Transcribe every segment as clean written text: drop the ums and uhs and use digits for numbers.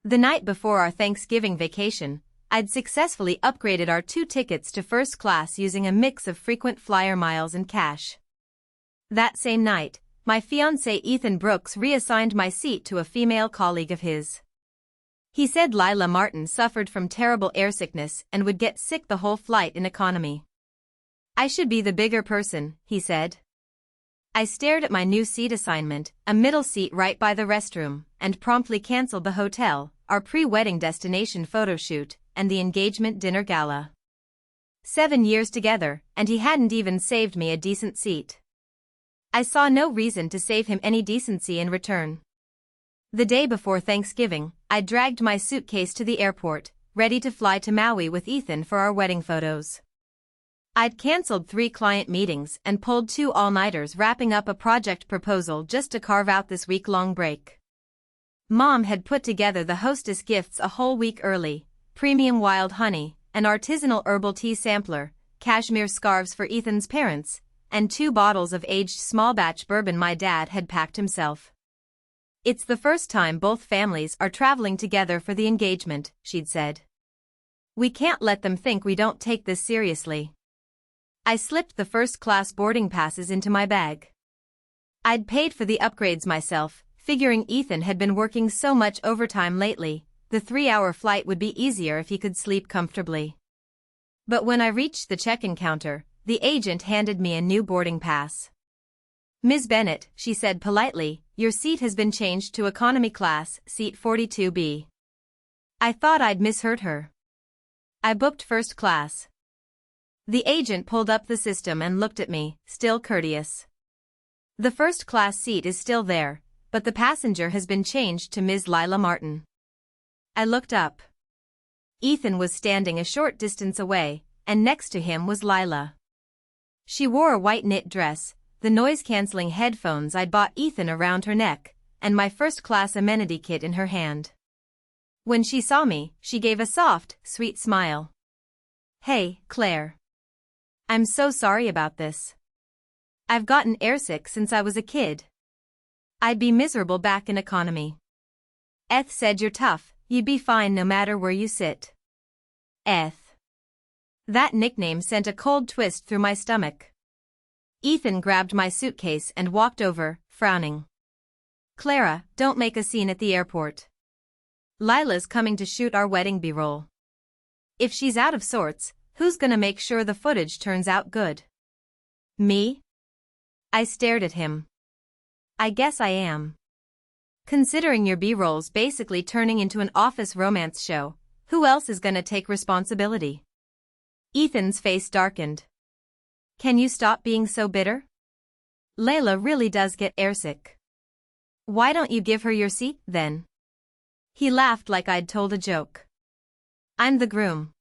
The night before our Thanksgiving vacation, I'd successfully upgraded our 2 tickets to first class using a mix of frequent flyer miles and cash. That same night, my fiancé Ethan Brooks reassigned my seat to a female colleague of his. He said Layla Martin suffered from terrible airsickness and would get sick the whole flight in economy. I should be the bigger person, he said. I stared at my new seat assignment, a middle seat right by the restroom, and promptly cancelled the hotel, our pre-wedding destination photo shoot, and the engagement dinner gala. 7 years together, and he hadn't even saved me a decent seat. I saw no reason to save him any decency in return. The day before Thanksgiving, I dragged my suitcase to the airport, ready to fly to Maui with Ethan for our wedding photos. I'd cancelled 3 client meetings and pulled 2 all-nighters wrapping up a project proposal just to carve out this week-long break. Mom had put together the hostess gifts a whole week early: premium wild honey, an artisanal herbal tea sampler, cashmere scarves for Ethan's parents, and 2 bottles of aged small-batch bourbon my dad had packed himself. It's the first time both families are traveling together for the engagement, she'd said. We can't let them think we don't take this seriously. I slipped the first-class boarding passes into my bag. I'd paid for the upgrades myself, figuring Ethan had been working so much overtime lately, the 3-hour flight would be easier if he could sleep comfortably. But when I reached the check-in counter, the agent handed me a new boarding pass. Ms. Bennett, she said politely, your seat has been changed to economy class, seat 42B. I thought I'd misheard her. I booked first class. The agent pulled up the system and looked at me, still courteous. The first-class seat is still there, but the passenger has been changed to Ms. Layla Martin. I looked up. Ethan was standing a short distance away, and next to him was Layla. She wore a white knit dress, the noise-canceling headphones I'd bought Ethan around her neck, and my first-class amenity kit in her hand. When she saw me, she gave a soft, sweet smile. Hey, Claire. I'm so sorry about this. I've gotten airsick since I was a kid. I'd be miserable back in economy. Eth said you're tough, you'd be fine no matter where you sit. Eth. That nickname sent a cold twist through my stomach. Ethan grabbed my suitcase and walked over, frowning. Clara, don't make a scene at the airport. Layla's coming to shoot our wedding B-roll. If she's out of sorts, who's gonna make sure the footage turns out good? Me? I stared at him. I guess I am. Considering your B-roll's basically turning into an office romance show, who else is gonna take responsibility? Ethan's face darkened. Can you stop being so bitter? Layla really does get airsick. Why don't you give her your seat, then? He laughed like I'd told a joke. I'm the groom.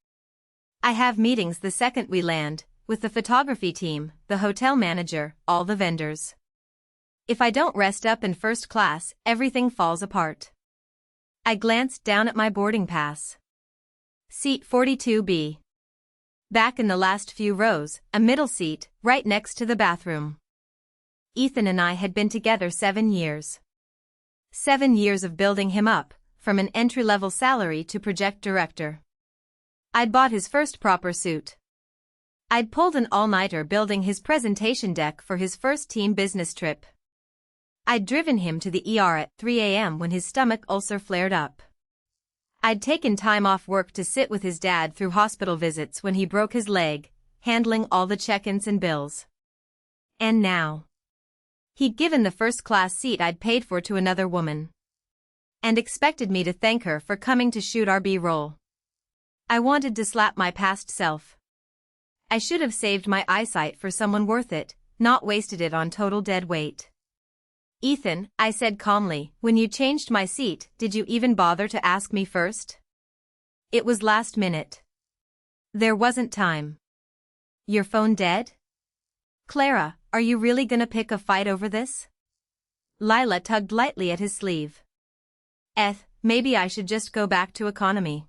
I have meetings the second we land, with the photography team, the hotel manager, all the vendors. If I don't rest up in first class, everything falls apart. I glanced down at my boarding pass. Seat 42B. Back in the last few rows, a middle seat, right next to the bathroom. Ethan and I had been together 7 years. 7 years of building him up, from an entry-level salary to project director. I'd bought his first proper suit. I'd pulled an all-nighter building his presentation deck for his first team business trip. I'd driven him to the ER at 3 a.m. when his stomach ulcer flared up. I'd taken time off work to sit with his dad through hospital visits when he broke his leg, handling all the check-ins and bills. And now, he'd given the first-class seat I'd paid for to another woman. And expected me to thank her for coming to shoot our B-roll. I wanted to slap my past self. I should have saved my eyesight for someone worth it, not wasted it on total dead weight. Ethan, I said calmly, when you changed my seat, did you even bother to ask me first? It was last minute. There wasn't time. Your phone dead? Clara, are you really gonna pick a fight over this? Layla tugged lightly at his sleeve. Maybe I should just go back to economy.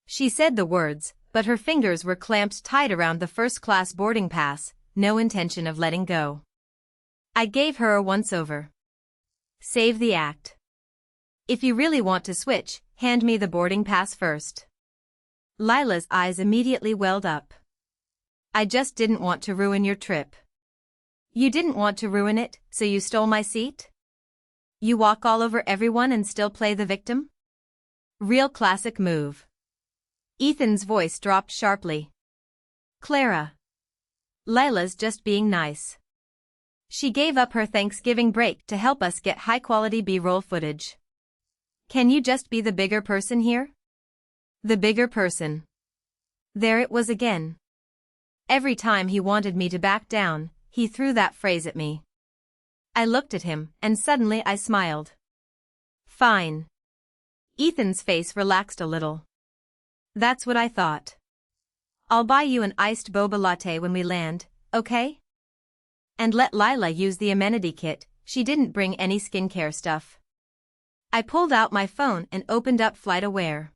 She said the words, but her fingers were clamped tight around the first-class boarding pass, no intention of letting go. I gave her a once-over. Save the act. If you really want to switch, Hand me the boarding pass first. Layla's eyes immediately welled up. I just didn't want to ruin your trip. You didn't want to ruin it, so you stole my seat? You walk all over everyone and still play the victim? Real classic move. Ethan's voice dropped sharply. Clara. Layla's just being nice. She gave up her Thanksgiving break to help us get high-quality B-roll footage. Can you just be the bigger person here? The bigger person. There it was again. Every time he wanted me to back down, he threw that phrase at me. I looked at him, and suddenly I smiled. Fine. Ethan's face relaxed a little. That's what I thought. I'll buy you an iced boba latte when we land, okay? And let Layla use the amenity kit, she didn't bring any skincare stuff. I pulled out my phone and opened up FlightAware.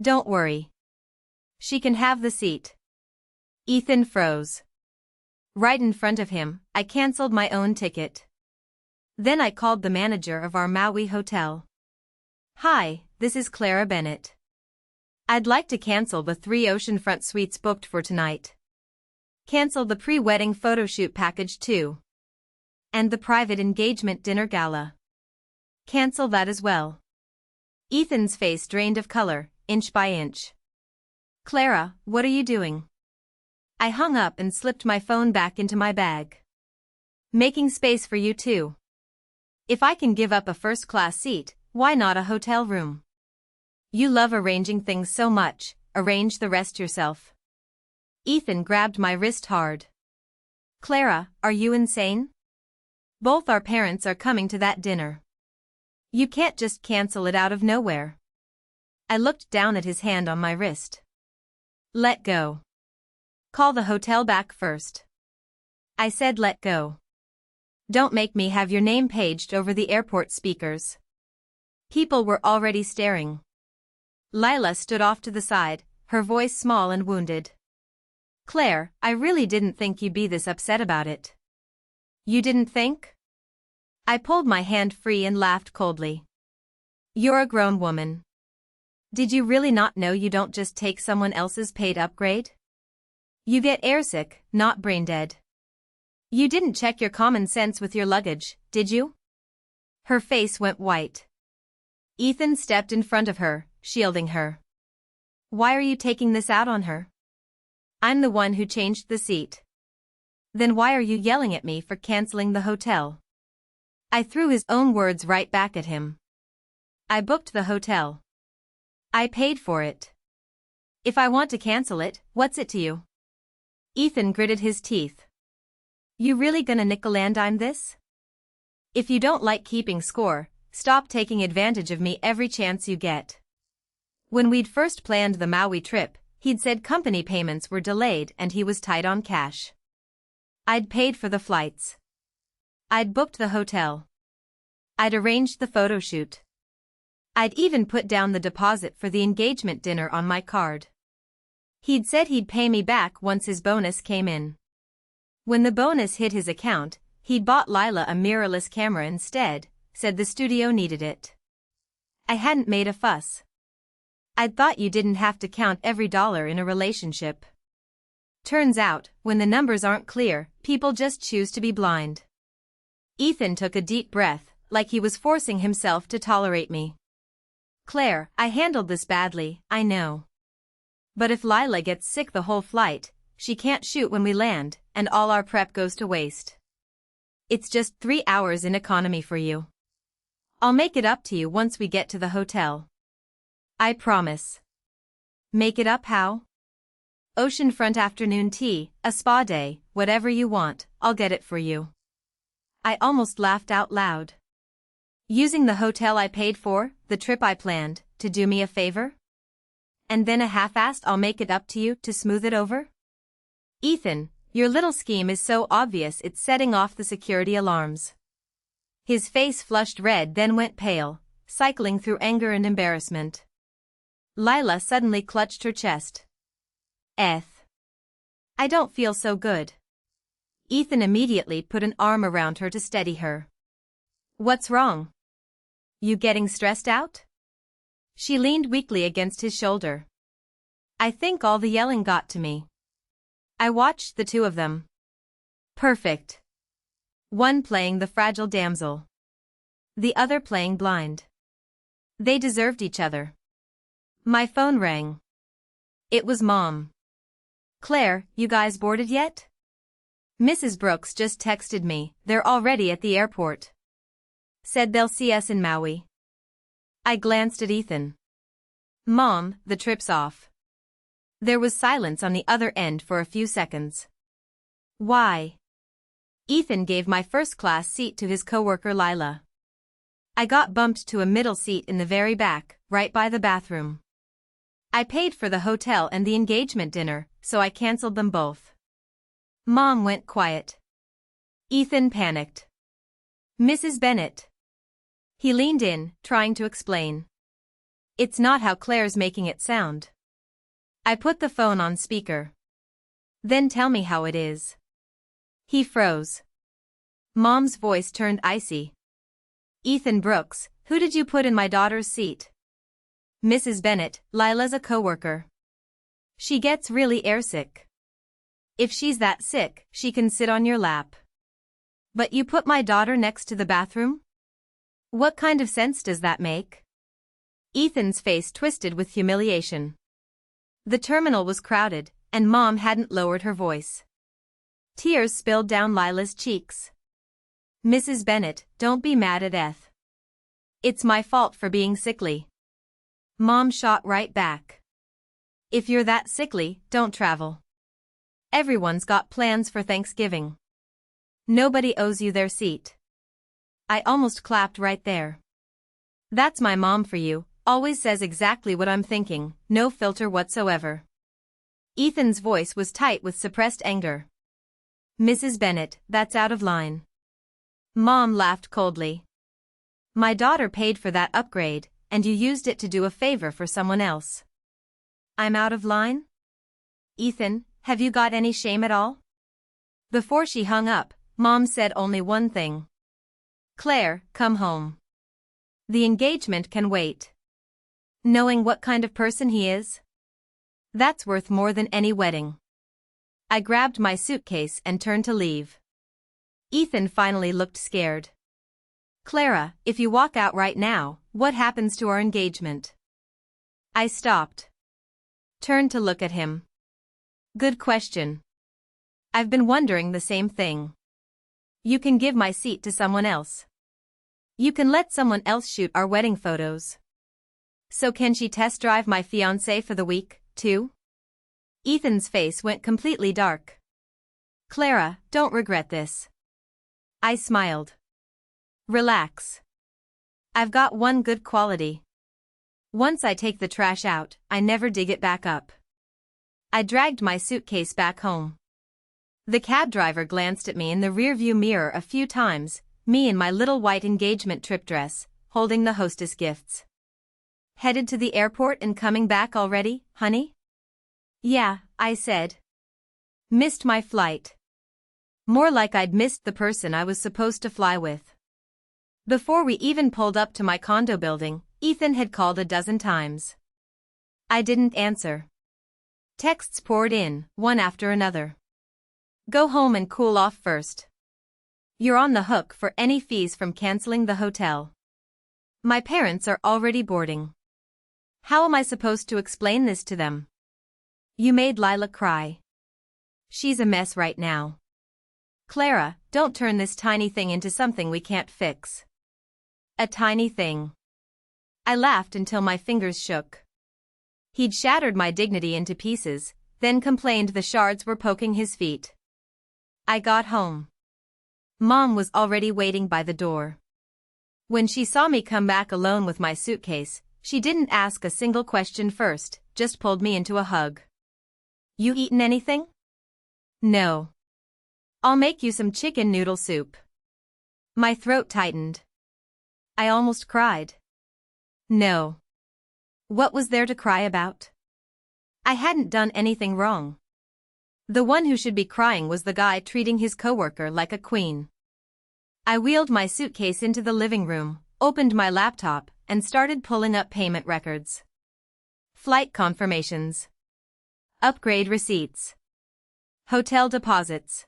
Don't worry. She can have the seat. Ethan froze. Right in front of him, I canceled my own ticket. Then I called the manager of our Maui hotel. Hi, this is Clara Bennett. I'd like to cancel the 3 oceanfront suites booked for tonight. Cancel the pre-wedding photoshoot package too. And the private engagement dinner gala. Cancel that as well. Ethan's face drained of color, inch by inch. Clara, what are you doing? I hung up and slipped my phone back into my bag. Making space for you too. If I can give up a first-class seat, why not a hotel room? You love arranging things so much, arrange the rest yourself. Ethan grabbed my wrist hard. Clara, are you insane? Both our parents are coming to that dinner. You can't just cancel it out of nowhere. I looked down at his hand on my wrist. Let go. Call the hotel back first. I said let go. Don't make me have your name paged over the airport speakers. People were already staring. Layla stood off to the side, her voice small and wounded. Claire, I really didn't think you'd be this upset about it. You didn't think? I pulled my hand free and laughed coldly. You're a grown woman. Did you really not know you don't just take someone else's paid upgrade? You get airsick, not brain dead. You didn't check your common sense with your luggage, did you? Her face went white. Ethan stepped in front of her, shielding her. Why are you taking this out on her? I'm the one who changed the seat. Then why are you yelling at me for canceling the hotel? I threw his own words right back at him. I booked the hotel. I paid for it. If I want to cancel it, what's it to you? Ethan gritted his teeth. You really gonna nickel-and-dime this? If you don't like keeping score, stop taking advantage of me every chance you get. When we'd first planned the Maui trip, he'd said company payments were delayed and he was tight on cash. I'd paid for the flights. I'd booked the hotel. I'd arranged the photo shoot. I'd even put down the deposit for the engagement dinner on my card. He'd said he'd pay me back once his bonus came in. When the bonus hit his account, he'd bought Layla a mirrorless camera instead, said the studio needed it. I hadn't made a fuss. I'd thought you didn't have to count every dollar in a relationship. Turns out, when the numbers aren't clear, people just choose to be blind. Ethan took a deep breath, like he was forcing himself to tolerate me. Claire, I handled this badly, I know. But if Layla gets sick the whole flight, she can't shoot when we land, and all our prep goes to waste. It's just 3 hours in economy for you. I'll make it up to you once we get to the hotel. I promise. Make it up how? Oceanfront afternoon tea, a spa day, whatever you want, I'll get it for you. I almost laughed out loud. Using the hotel I paid for, the trip I planned, to do me a favor? And then a half-assed I'll make it up to you to smooth it over? Ethan, your little scheme is so obvious it's setting off the security alarms. His face flushed red then went pale, cycling through anger and embarrassment. Layla suddenly clutched her chest. I don't feel so good. Ethan immediately put an arm around her to steady her. What's wrong? You getting stressed out? She leaned weakly against his shoulder. I think all the yelling got to me. I watched the two of them. Perfect. One playing the fragile damsel. The other playing blind. They deserved each other. My phone rang. It was Mom. Claire, you guys boarded yet? Mrs. Brooks just texted me, they're already at the airport. Said they'll see us in Maui. I glanced at Ethan. Mom, the trip's off. There was silence on the other end for a few seconds. Why? Ethan gave my first-class seat to his coworker Layla. I got bumped to a middle seat in the very back, right by the bathroom. I paid for the hotel and the engagement dinner, so I canceled them both. Mom went quiet. Ethan panicked. Mrs. Bennett. He leaned in, trying to explain. It's not how Claire's making it sound. I put the phone on speaker. Then tell me how it is. He froze. Mom's voice turned icy. Ethan Brooks, who did you put in my daughter's seat? Mrs. Bennett, Layla's a coworker. She gets really airsick. If she's that sick, she can sit on your lap. But you put my daughter next to the bathroom? What kind of sense does that make? Ethan's face twisted with humiliation. The terminal was crowded, and Mom hadn't lowered her voice. Tears spilled down Layla's cheeks. Mrs. Bennett, don't be mad at Eth. It's my fault for being sickly. Mom shot right back. If you're that sickly, don't travel. Everyone's got plans for Thanksgiving. Nobody owes you their seat. I almost clapped right there. That's my mom for you, always says exactly what I'm thinking, no filter whatsoever. Ethan's voice was tight with suppressed anger. Mrs. Bennett, that's out of line. Mom laughed coldly. My daughter paid for that upgrade, and you used it to do a favor for someone else. I'm out of line? Ethan, have you got any shame at all? Before she hung up, Mom said only one thing. Claire, come home. The engagement can wait. Knowing what kind of person he is? That's worth more than any wedding. I grabbed my suitcase and turned to leave. Ethan finally looked scared. Clara, if you walk out right now, what happens to our engagement? I stopped. Turned to look at him. Good question. I've been wondering the same thing. You can give my seat to someone else. You can let someone else shoot our wedding photos. So can she test drive my fiancé for the week, too? Ethan's face went completely dark. Clara, don't regret this. I smiled. Relax. I've got one good quality. Once I take the trash out, I never dig it back up. I dragged my suitcase back home. The cab driver glanced at me in the rearview mirror a few times, me in my little white engagement trip dress, holding the hostess gifts. Headed to the airport and coming back already, honey? Yeah, I said. Missed my flight. More like I'd missed the person I was supposed to fly with. Before we even pulled up to my condo building, Ethan had called a dozen times. I didn't answer. Texts poured in, one after another. Go home and cool off first. You're on the hook for any fees from canceling the hotel. My parents are already boarding. How am I supposed to explain this to them? You made Layla cry. She's a mess right now. Clara, don't turn this tiny thing into something we can't fix. A tiny thing. I laughed until my fingers shook. He'd shattered my dignity into pieces, then complained the shards were poking his feet. I got home. Mom was already waiting by the door. When she saw me come back alone with my suitcase, she didn't ask a single question first, just pulled me into a hug. You eaten anything? No. I'll make you some chicken noodle soup. My throat tightened. I almost cried. No. What was there to cry about? I hadn't done anything wrong. The one who should be crying was the guy treating his coworker like a queen. I wheeled my suitcase into the living room, opened my laptop, and started pulling up payment records. Flight confirmations. Upgrade receipts. Hotel deposits.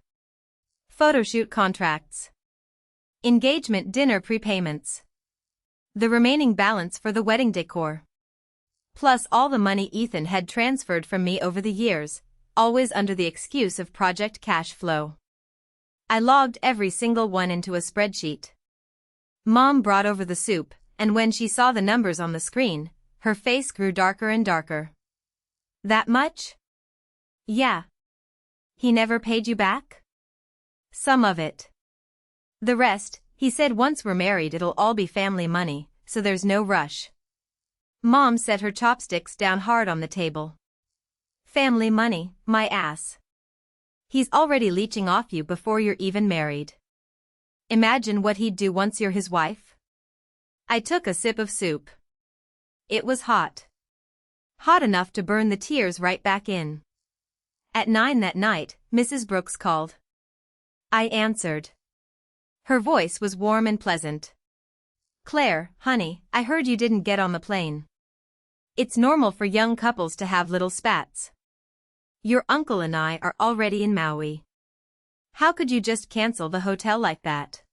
Photoshoot contracts. Engagement dinner prepayments. The remaining balance for the wedding decor. Plus all the money Ethan had transferred from me over the years, always under the excuse of project cash flow. I logged every single one into a spreadsheet. Mom brought over the soup, and when she saw the numbers on the screen, her face grew darker and darker. That much? Yeah. He never paid you back? Some of it. The rest, he said once we're married it'll all be family money, so there's no rush. Mom set her chopsticks down hard on the table. Family money, my ass. He's already leeching off you before you're even married. Imagine what he'd do once you're his wife. I took a sip of soup. It was hot. Hot enough to burn the tears right back in. At 9 that night, Mrs. Brooks called. I answered. Her voice was warm and pleasant. Claire, honey, I heard you didn't get on the plane. It's normal for young couples to have little spats. Your uncle and I are already in Maui. How could you just cancel the hotel like that?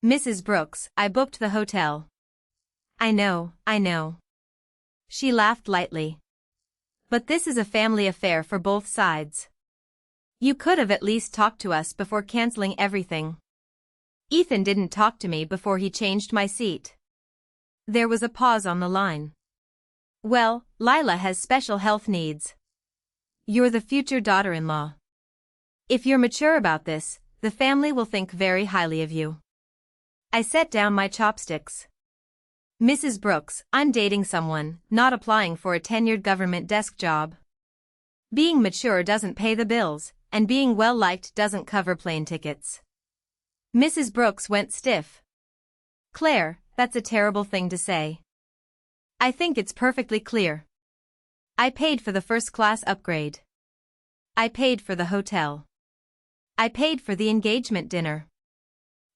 Mrs. Brooks, I booked the hotel. I know. She laughed lightly. But this is a family affair for both sides. You could have at least talked to us before canceling everything. Ethan didn't talk to me before he changed my seat. There was a pause on the line. Well, Layla has special health needs. You're the future daughter-in-law. If you're mature about this, the family will think very highly of you. I set down my chopsticks. Mrs. Brooks, I'm dating someone, not applying for a tenured government desk job. Being mature doesn't pay the bills, and being well-liked doesn't cover plane tickets. Mrs. Brooks went stiff. Claire, that's a terrible thing to say. I think it's perfectly clear. I paid for the first-class upgrade. I paid for the hotel. I paid for the engagement dinner.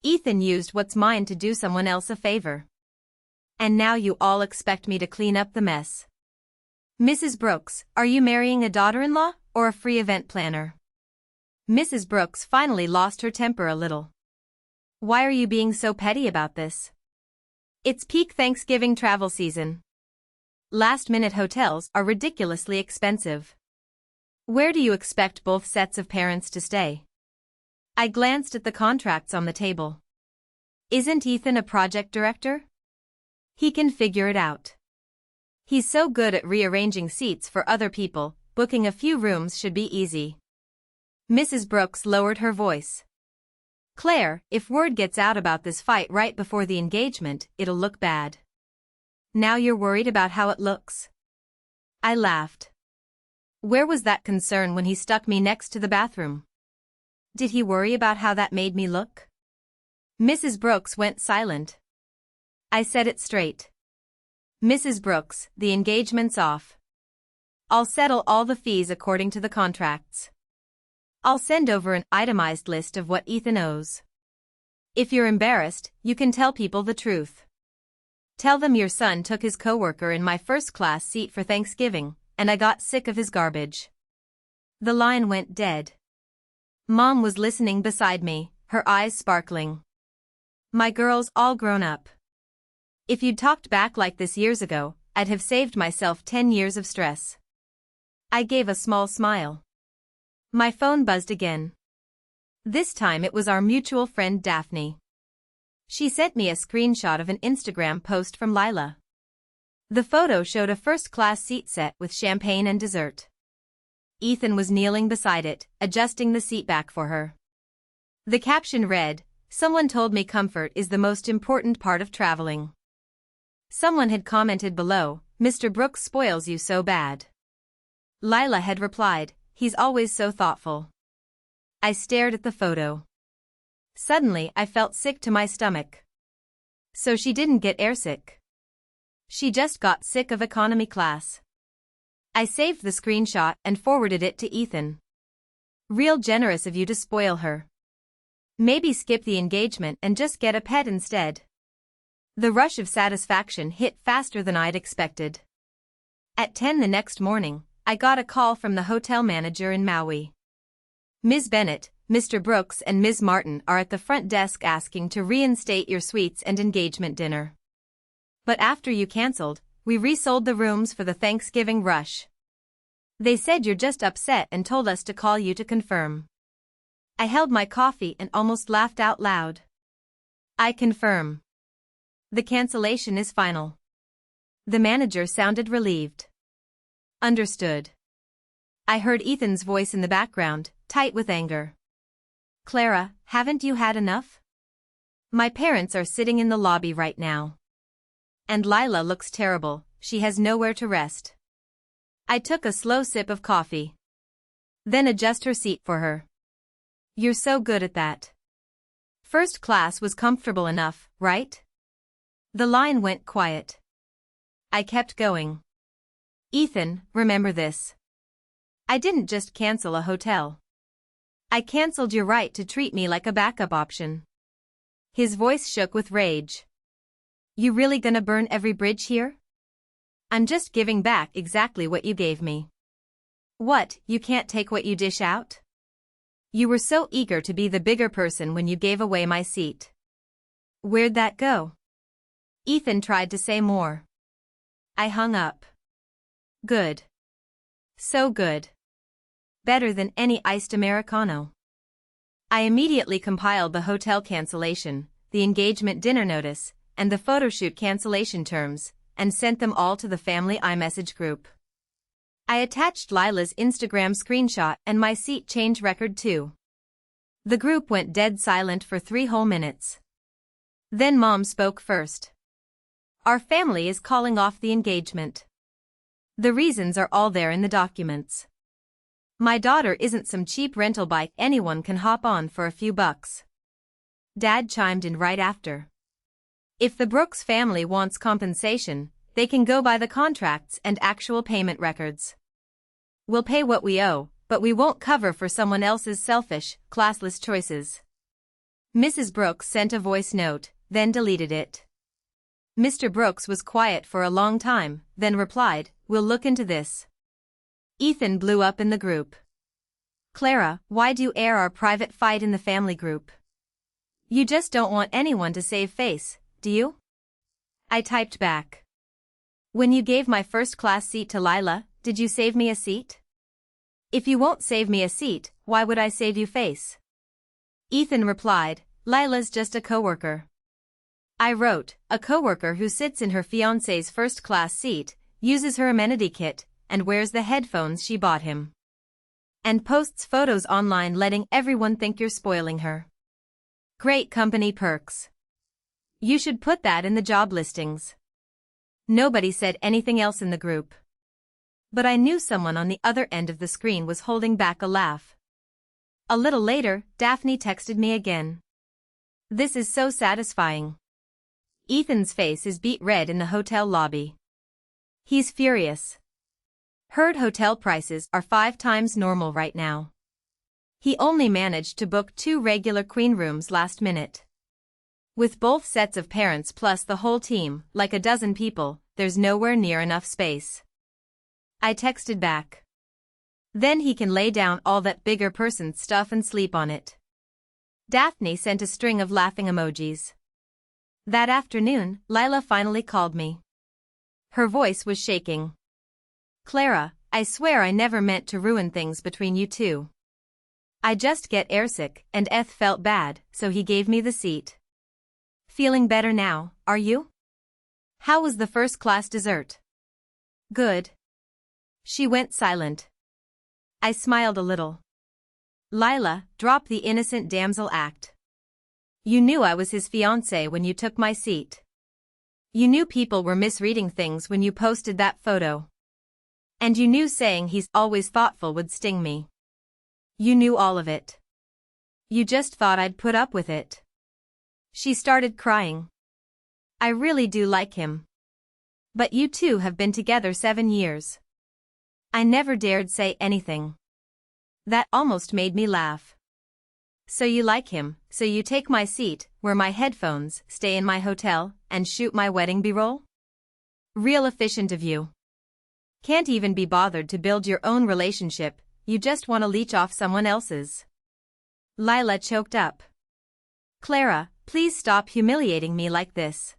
Ethan used what's mine to do someone else a favor. And now you all expect me to clean up the mess. Mrs. Brooks, are you marrying a daughter-in-law or a free event planner? Mrs. Brooks finally lost her temper a little. Why are you being so petty about this? It's peak Thanksgiving travel season. Last-minute hotels are ridiculously expensive. Where do you expect both sets of parents to stay? I glanced at the contracts on the table. Isn't Ethan a project director? He can figure it out. He's so good at rearranging seats for other people, booking a few rooms should be easy. Mrs. Brooks lowered her voice. Claire, if word gets out about this fight right before the engagement, it'll look bad. Now you're worried about how it looks? I laughed. Where was that concern when he stuck me next to the bathroom? Did he worry about how that made me look? Mrs. Brooks went silent. I said it straight. Mrs. Brooks, the engagement's off. I'll settle all the fees according to the contracts. I'll send over an itemized list of what Ethan owes. If you're embarrassed, you can tell people the truth. Tell them your son took his coworker in my first-class seat for Thanksgiving, and I got sick of his garbage. The line went dead. Mom was listening beside me, her eyes sparkling. My girl's all grown up. If you'd talked back like this years ago, I'd have saved myself 10 years of stress. I gave a small smile. My phone buzzed again. This time it was our mutual friend Daphne. She sent me a screenshot of an Instagram post from Layla. The photo showed a first-class seat set with champagne and dessert. Ethan was kneeling beside it, adjusting the seat back for her. The caption read, "Someone told me comfort is the most important part of traveling." Someone had commented below, "Mr. Brooks spoils you so bad." Layla had replied, "He's always so thoughtful." I stared at the photo. Suddenly I felt sick to my stomach. So she didn't get airsick. She just got sick of economy class. I saved the screenshot and forwarded it to Ethan. Real generous of you to spoil her. Maybe skip the engagement and just get a pet instead. The rush of satisfaction hit faster than I'd expected. At 10 the next morning, I got a call from the hotel manager in Maui. Ms. Bennett, Mr. Brooks and Ms. Martin are at the front desk asking to reinstate your suites and engagement dinner. But after you canceled, we resold the rooms for the Thanksgiving rush. They said you're just upset and told us to call you to confirm. I held my coffee and almost laughed out loud. I confirm. The cancellation is final. The manager sounded relieved. Understood. I heard Ethan's voice in the background, tight with anger. Clara, haven't you had enough? My parents are sitting in the lobby right now. And Layla looks terrible, she has nowhere to rest. I took a slow sip of coffee. Then adjust her seat for her. You're so good at that. First class was comfortable enough, right? The line went quiet. I kept going. Ethan, remember this. I didn't just cancel a hotel. I canceled your right to treat me like a backup option. His voice shook with rage. You really gonna burn every bridge here? I'm just giving back exactly what you gave me. What, you can't take what you dish out? You were so eager to be the bigger person when you gave away my seat. Where'd that go? Ethan tried to say more. I hung up. Good. So good. Better than any iced Americano. I immediately compiled the hotel cancellation, the engagement dinner notice, and the photoshoot cancellation terms, and sent them all to the family iMessage group. I attached Layla's Instagram screenshot and my seat change record too. The group went dead silent for 3 whole minutes. Then Mom spoke first. Our family is calling off the engagement. The reasons are all there in the documents. My daughter isn't some cheap rental bike anyone can hop on for a few bucks. Dad chimed in right after. If the Brooks family wants compensation, they can go by the contracts and actual payment records. We'll pay what we owe, but we won't cover for someone else's selfish, classless choices. Mrs. Brooks sent a voice note, then deleted it. Mr. Brooks was quiet for a long time, then replied, "We'll look into this." Ethan blew up in the group. Clara, why do you air our private fight in the family group? You just don't want anyone to save face, do you? I typed back. When you gave my first-class seat to Layla, did you save me a seat? If you won't save me a seat, why would I save you face? Ethan replied, Layla's just a coworker. I wrote, a coworker who sits in her fiancé's first-class seat, uses her amenity kit, and wears the headphones she bought him. And posts photos online letting everyone think you're spoiling her. Great company perks. You should put that in the job listings. Nobody said anything else in the group. But I knew someone on the other end of the screen was holding back a laugh. A little later, Daphne texted me again. This is so satisfying. Ethan's face is beet red in the hotel lobby. He's furious. Heard hotel prices are 5 times normal right now. He only managed to book 2 regular queen rooms last minute. With both sets of parents plus the whole team, like a dozen people, there's nowhere near enough space. I texted back. Then he can lay down all that bigger person stuff and sleep on it. Daphne sent a string of laughing emojis. That afternoon, Layla finally called me. Her voice was shaking. Clara, I swear I never meant to ruin things between you two. I just get airsick, and Eth felt bad, so he gave me the seat. Feeling better now, are you? How was the first-class dessert? Good. She went silent. I smiled a little. Layla, drop the innocent damsel act. You knew I was his fiancé when you took my seat. You knew people were misreading things when you posted that photo. And you knew saying he's always thoughtful would sting me. You knew all of it. You just thought I'd put up with it. She started crying. I really do like him. But you two have been together 7 years. I never dared say anything. That almost made me laugh. So you like him, so you take my seat, wear my headphones, stay in my hotel, and shoot my wedding b-roll? Real efficient of you. Can't even be bothered to build your own relationship, you just want to leech off someone else's. Layla choked up. Clara, please stop humiliating me like this.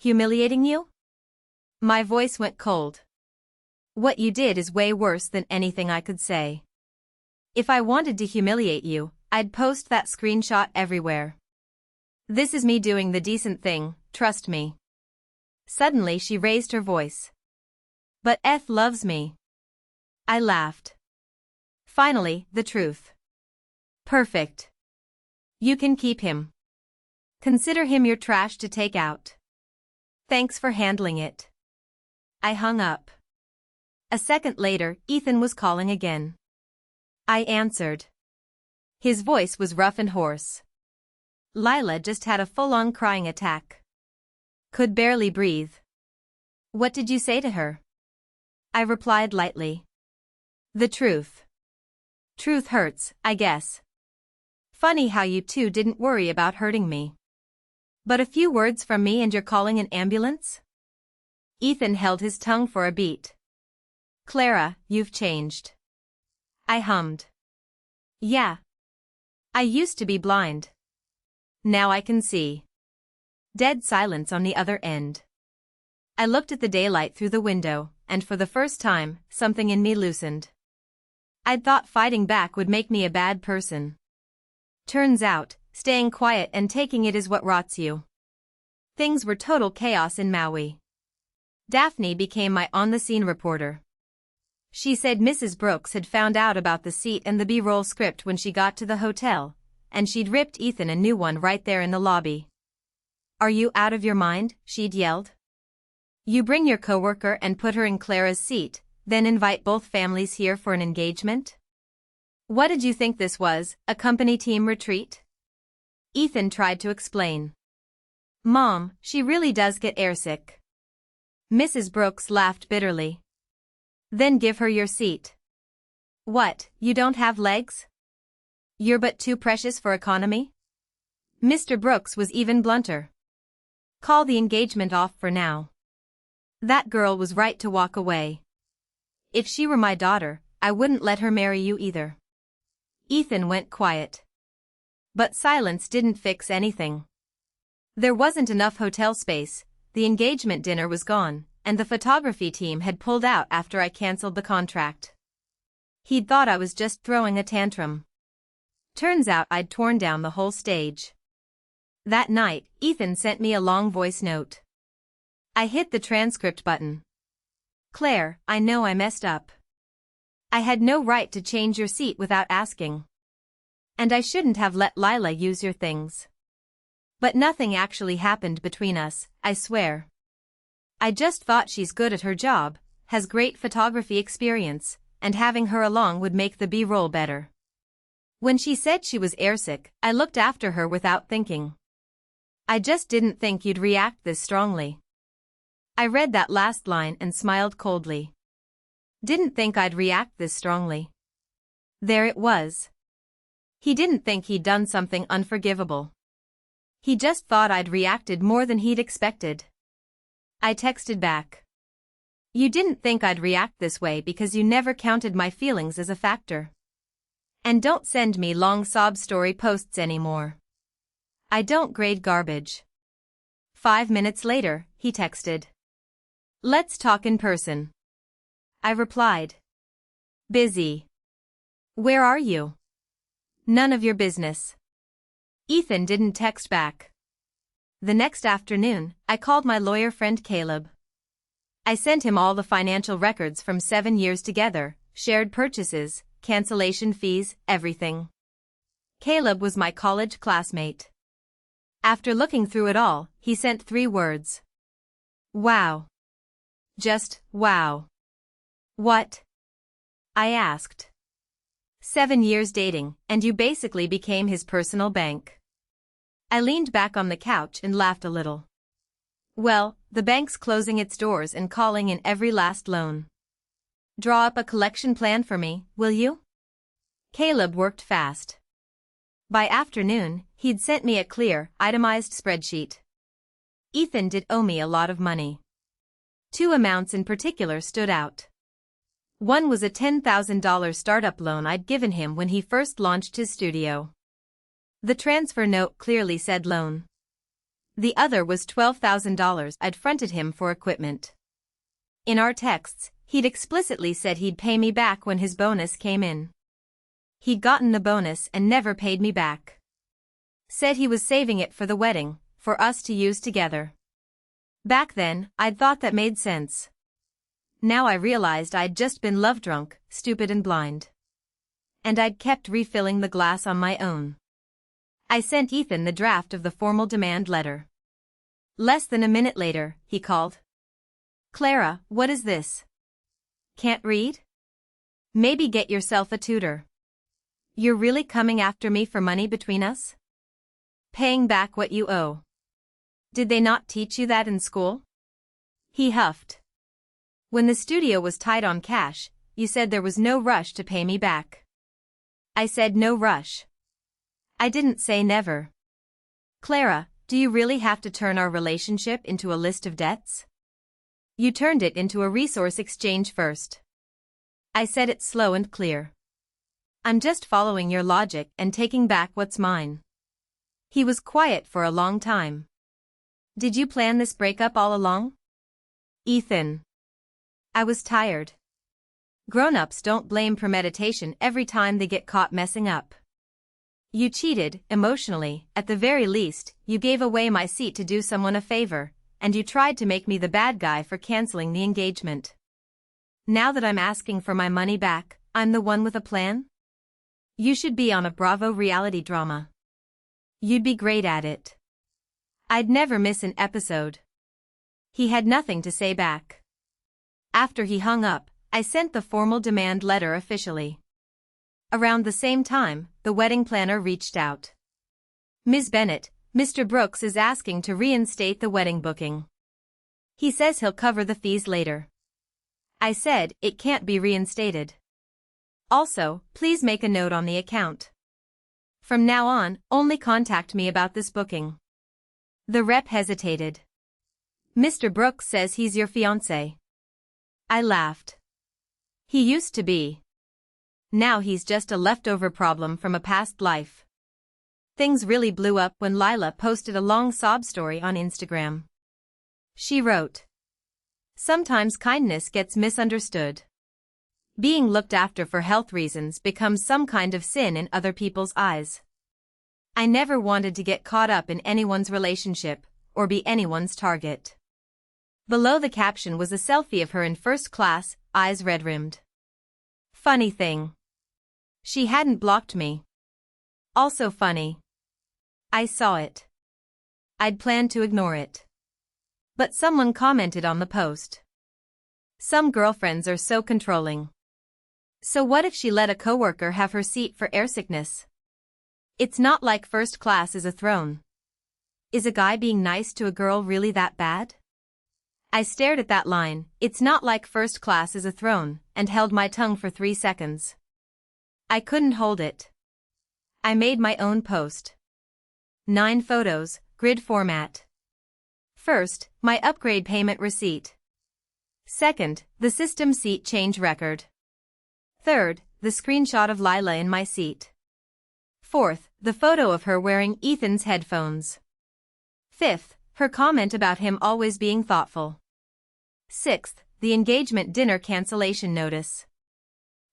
Humiliating you? My voice went cold. What you did is way worse than anything I could say. If I wanted to humiliate you, I'd post that screenshot everywhere. This is me doing the decent thing, trust me. Suddenly she raised her voice. But Eth loves me. I laughed. Finally, the truth. Perfect. You can keep him. Consider him your trash to take out. Thanks for handling it. I hung up. A second later, Ethan was calling again. I answered. His voice was rough and hoarse. Layla just had a full-on crying attack. Could barely breathe. What did you say to her? I replied lightly. The truth. Truth hurts, I guess. Funny how you two didn't worry about hurting me. But a few words from me and you're calling an ambulance? Ethan held his tongue for a beat. Clara, you've changed. I hummed. Yeah. I used to be blind. Now I can see. Dead silence on the other end. I looked at the daylight through the window, and for the first time, something in me loosened. I'd thought fighting back would make me a bad person. Turns out, staying quiet and taking it is what rots you. Things were total chaos in Maui. Daphne became my on-the-scene reporter. She said Mrs. Brooks had found out about the seat and the B-roll script when she got to the hotel, and she'd ripped Ethan a new one right there in the lobby. Are you out of your mind? She'd yelled. You bring your coworker and put her in Clara's seat, then invite both families here for an engagement? What did you think this was, a company team retreat? Ethan tried to explain. Mom, she really does get airsick. Mrs. Brooks laughed bitterly. Then give her your seat. What, you don't have legs? You're but too precious for economy? Mr. Brooks was even blunter. Call the engagement off for now. That girl was right to walk away. If she were my daughter, I wouldn't let her marry you either. Ethan went quiet. But silence didn't fix anything. There wasn't enough hotel space, the engagement dinner was gone, and the photography team had pulled out after I canceled the contract. He'd thought I was just throwing a tantrum. Turns out I'd torn down the whole stage. That night, Ethan sent me a long voice note. I hit the transcript button. Claire, I know I messed up. I had no right to change your seat without asking. And I shouldn't have let Layla use your things. But nothing actually happened between us, I swear. I just thought she's good at her job, has great photography experience, and having her along would make the B-roll better. When she said she was airsick, I looked after her without thinking. I just didn't think you'd react this strongly. I read that last line and smiled coldly. Didn't think I'd react this strongly. There it was. He didn't think he'd done something unforgivable. He just thought I'd reacted more than he'd expected. I texted back. You didn't think I'd react this way because you never counted my feelings as a factor. And don't send me long sob story posts anymore. I don't grade garbage. 5 minutes later, he texted. Let's talk in person. I replied. Busy. Where are you? None of your business. Ethan didn't text back. The next afternoon, I called my lawyer friend Caleb. I sent him all the financial records from 7 years together, shared purchases, cancellation fees, everything. Caleb was my college classmate. After looking through it all, he sent 3 words. Wow. Just, wow. What? I asked. 7 years dating, and you basically became his personal bank. I leaned back on the couch and laughed a little. Well, the bank's closing its doors and calling in every last loan. Draw up a collection plan for me, will you? Caleb worked fast. By afternoon, he'd sent me a clear, itemized spreadsheet. Ethan did owe me a lot of money. Two amounts in particular stood out. One was a $10,000 startup loan I'd given him when he first launched his studio. The transfer note clearly said loan. The other was $12,000 I'd fronted him for equipment. In our texts, he'd explicitly said he'd pay me back when his bonus came in. He'd gotten the bonus and never paid me back. Said he was saving it for the wedding, for us to use together. Back then, I'd thought that made sense. Now I realized I'd just been love-drunk, stupid and blind. And I'd kept refilling the glass on my own. I sent Ethan the draft of the formal demand letter. Less than a minute later, he called. "Clara, what is this? Can't read? Maybe get yourself a tutor. You're really coming after me for money between us? Paying back what you owe. Did they not teach you that in school?" He huffed. "When the studio was tight on cash, you said there was no rush to pay me back." I said no rush. I didn't say never. "Clara, do you really have to turn our relationship into a list of debts? You turned it into a resource exchange first." I said it slow and clear. "I'm just following your logic and taking back what's mine." He was quiet for a long time. "Did you plan this breakup all along?" "Ethan." I was tired. Grown-ups don't blame premeditation every time they get caught messing up. "You cheated, emotionally, at the very least, you gave away my seat to do someone a favor, and you tried to make me the bad guy for canceling the engagement. Now that I'm asking for my money back, I'm the one with a plan? You should be on a Bravo reality drama. You'd be great at it." I'd never miss an episode. He had nothing to say back. After he hung up, I sent the formal demand letter officially. Around the same time, the wedding planner reached out. "Ms. Bennett, Mr. Brooks is asking to reinstate the wedding booking. He says he'll cover the fees later." I said, "It can't be reinstated. Also, please make a note on the account. From now on, only contact me about this booking." The rep hesitated. "Mr. Brooks says he's your fiancé." I laughed. "He used to be. Now he's just a leftover problem from a past life." Things really blew up when Layla posted a long sob story on Instagram. She wrote, "Sometimes kindness gets misunderstood. Being looked after for health reasons becomes some kind of sin in other people's eyes. I never wanted to get caught up in anyone's relationship, or be anyone's target." Below the caption was a selfie of her in first class, eyes red-rimmed. Funny thing. She hadn't blocked me. Also funny. I saw it. I'd planned to ignore it. But someone commented on the post. "Some girlfriends are so controlling. So what if she let a coworker have her seat for airsickness? It's not like first class is a throne. Is a guy being nice to a girl really that bad?" I stared at that line, "It's not like first class is a throne," and held my tongue for 3 seconds. I couldn't hold it. I made my own post. 9 photos, grid format. First, my upgrade payment receipt. Second, the system seat change record. Third, the screenshot of Layla in my seat. Fourth, the photo of her wearing Ethan's headphones. Fifth, her comment about him always being thoughtful. Sixth, the engagement dinner cancellation notice.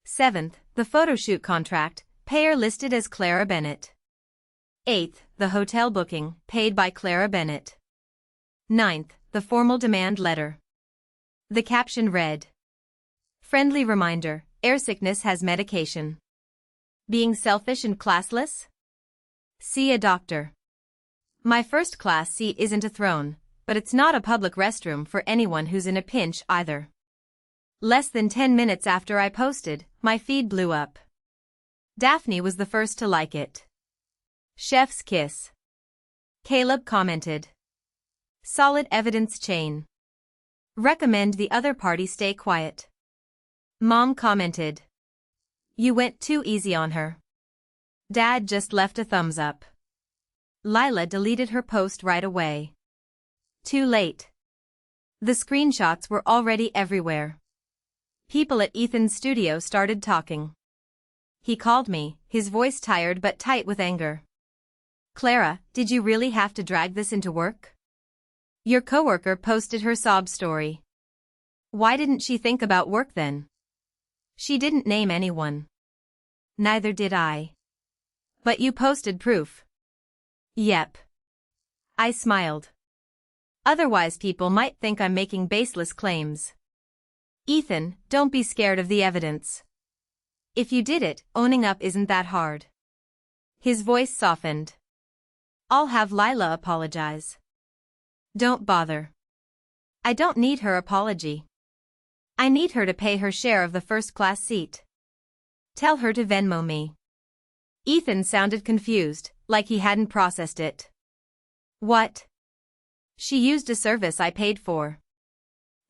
Seventh, the photoshoot contract, payer listed as Clara Bennett. Eighth, the hotel booking, paid by Clara Bennett. Ninth, the formal demand letter. The caption read, "Friendly reminder, airsickness has medication. Being selfish and classless? See a doctor." My first class seat isn't a throne, but it's not a public restroom for anyone who's in a pinch either. Less than 10 minutes after I posted, my feed blew up. Daphne was the first to like it. "Chef's kiss." Caleb commented, "Solid evidence chain. Recommend the other party stay quiet." Mom commented, "You went too easy on her." Dad just left a thumbs up. Layla deleted her post right away. Too late. The screenshots were already everywhere. People at Ethan's studio started talking. He called me, his voice tired but tight with anger. Clara, did you really have to drag this into work? Your coworker posted her sob story. Why didn't she think about work then? She didn't name anyone. Neither did I. But you posted proof. Yep. I smiled. Otherwise people might think I'm making baseless claims. Ethan, don't be scared of the evidence. If you did it, owning up isn't that hard. His voice softened. I'll have Layla apologize. Don't bother. I don't need her apology. I need her to pay her share of the first-class seat. Tell her to Venmo me. Ethan sounded confused, like he hadn't processed it. What? She used a service I paid for.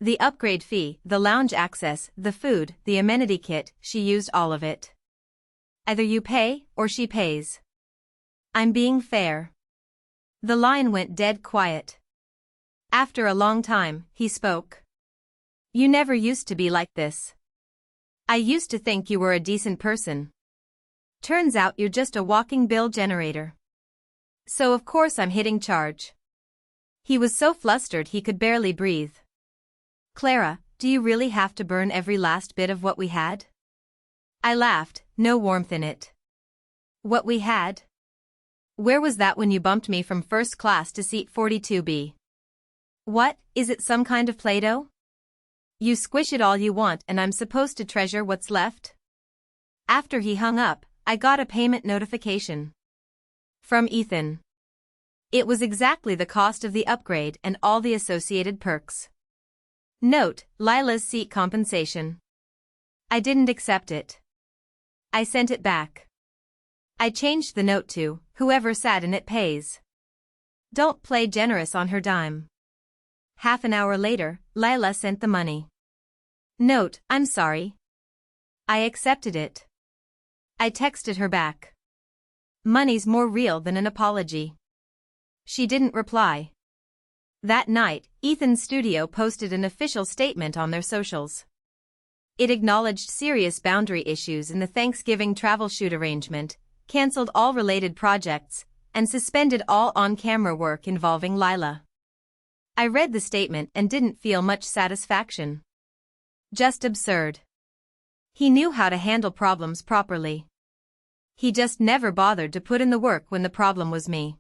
The upgrade fee, the lounge access, the food, the amenity kit, she used all of it. Either you pay, or she pays. I'm being fair. The line went dead quiet. After a long time, he spoke. You never used to be like this. I used to think you were a decent person. Turns out you're just a walking bill generator. So of course I'm hitting charge. He was so flustered he could barely breathe. Clara, do you really have to burn every last bit of what we had? I laughed, no warmth in it. What we had? Where was that when you bumped me from first class to seat 42B? What, is it some kind of Play-Doh? You squish it all you want and I'm supposed to treasure what's left? After he hung up, I got a payment notification. From Ethan. It was exactly the cost of the upgrade and all the associated perks. Note, Layla's seat compensation. I didn't accept it. I sent it back. I changed the note to, whoever sat in it pays. Don't play generous on her dime. Half an hour later, Layla sent the money. Note, I'm sorry. I accepted it. I texted her back. Money's more real than an apology. She didn't reply. That night, Ethan's studio posted an official statement on their socials. It acknowledged serious boundary issues in the Thanksgiving travel shoot arrangement, canceled all related projects, and suspended all on-camera work involving Layla. I read the statement and didn't feel much satisfaction. Just absurd. He knew how to handle problems properly. He just never bothered to put in the work when the problem was me.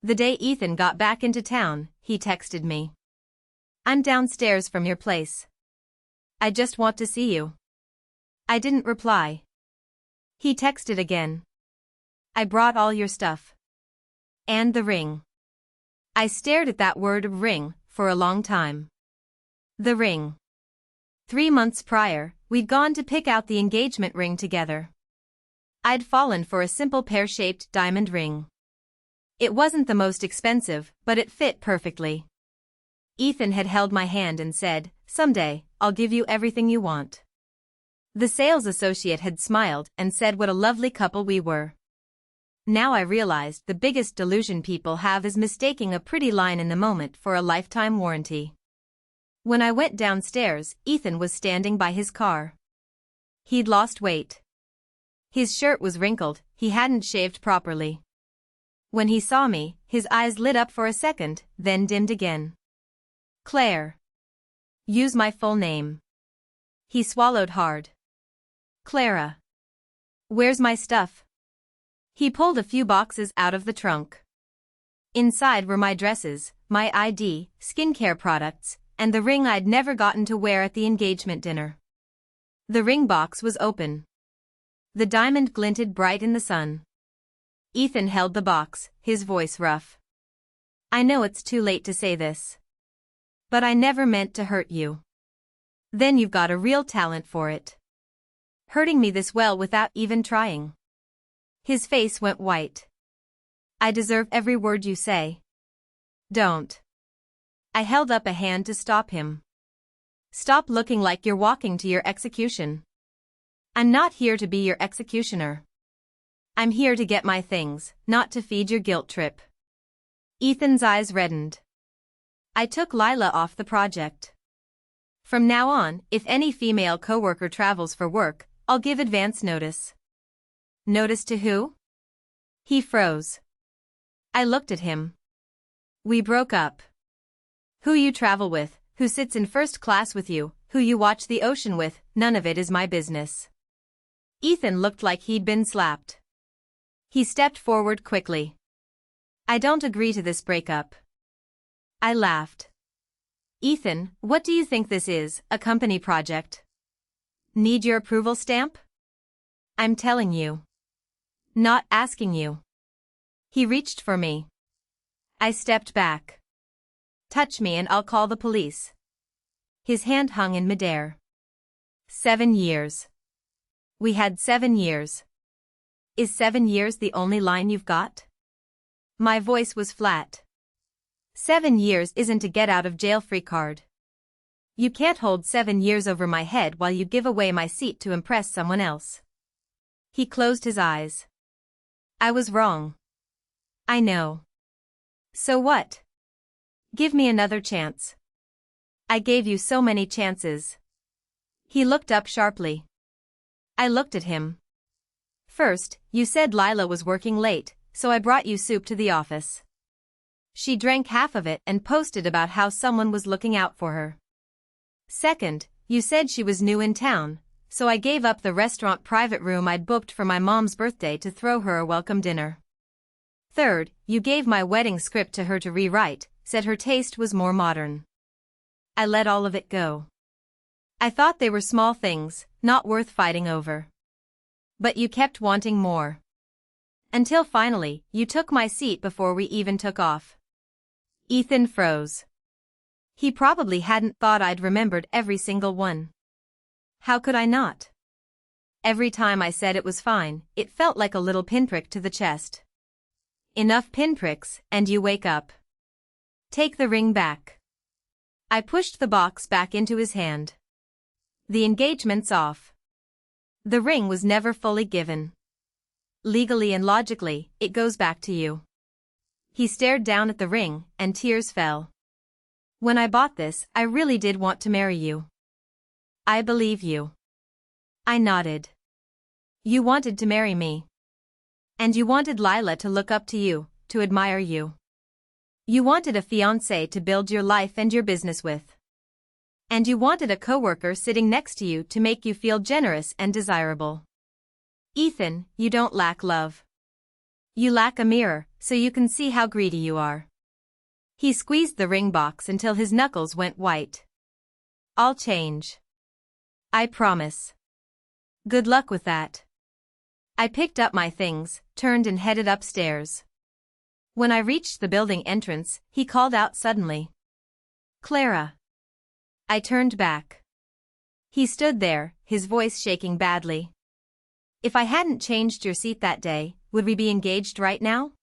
The day Ethan got back into town, he texted me. I'm downstairs from your place. I just want to see you. I didn't reply. He texted again. I brought all your stuff. And the ring. I stared at that word ring for a long time. The ring. 3 months prior, we'd gone to pick out the engagement ring together. I'd fallen for a simple pear-shaped diamond ring. It wasn't the most expensive, but it fit perfectly. Ethan had held my hand and said, "Someday, I'll give you everything you want." The sales associate had smiled and said what a lovely couple we were. Now I realized the biggest delusion people have is mistaking a pretty line in the moment for a lifetime warranty. When I went downstairs, Ethan was standing by his car. He'd lost weight. His shirt was wrinkled, he hadn't shaved properly. When he saw me, his eyes lit up for a second, then dimmed again. Claire. Use my full name. He swallowed hard. Clara. Where's my stuff? He pulled a few boxes out of the trunk. Inside were my dresses, my ID, skincare products, and the ring I'd never gotten to wear at the engagement dinner. The ring box was open. The diamond glinted bright in the sun. Ethan held the box, his voice rough. I know it's too late to say this. But I never meant to hurt you. Then you've got a real talent for it. Hurting me this well without even trying. His face went white. I deserve every word you say. Don't. I held up a hand to stop him. Stop looking like you're walking to your execution. I'm not here to be your executioner. I'm here to get my things, not to feed your guilt trip. Ethan's eyes reddened. I took Layla off the project. From now on, if any female coworker travels for work, I'll give advance notice. Notice to who? He froze. I looked at him. We broke up. Who you travel with, who sits in first class with you, who you watch the ocean with, none of it is my business. Ethan looked like he'd been slapped. He stepped forward quickly. I don't agree to this breakup. I laughed. Ethan, what do you think this is, a company project? Need your approval stamp? I'm telling you. Not asking you. He reached for me. I stepped back. Touch me and I'll call the police. His hand hung in midair. 7 years. We had 7 years. Is 7 years the only line you've got? My voice was flat. 7 years isn't a get-out-of-jail-free card. You can't hold 7 years over my head while you give away my seat to impress someone else. He closed his eyes. I was wrong. I know. So what? Give me another chance. I gave you so many chances. He looked up sharply. I looked at him. First, you said Layla was working late, so I brought you soup to the office. She drank half of it and posted about how someone was looking out for her. Second, you said she was new in town, so I gave up the restaurant private room I'd booked for my mom's birthday to throw her a welcome dinner. Third, you gave my wedding script to her to rewrite, said her taste was more modern. I let all of it go. I thought they were small things, not worth fighting over. But you kept wanting more. Until finally, you took my seat before we even took off. Ethan froze. He probably hadn't thought I'd remembered every single one. How could I not? Every time I said it was fine, it felt like a little pinprick to the chest. Enough pinpricks, and you wake up. Take the ring back. I pushed the box back into his hand. The engagement's off. The ring was never fully given. Legally and logically, it goes back to you. He stared down at the ring, and tears fell. When I bought this, I really did want to marry you. I believe you. I nodded. You wanted to marry me. And you wanted Layla to look up to you, to admire you. You wanted a fiancé to build your life and your business with. And you wanted a coworker sitting next to you to make you feel generous and desirable. Ethan, you don't lack love. You lack a mirror, so you can see how greedy you are. He squeezed the ring box until his knuckles went white. I'll change. I promise. Good luck with that. I picked up my things, turned and headed upstairs. When I reached the building entrance, he called out suddenly. Clara. I turned back. He stood there, his voice shaking badly. If I hadn't changed your seat that day, would we be engaged right now?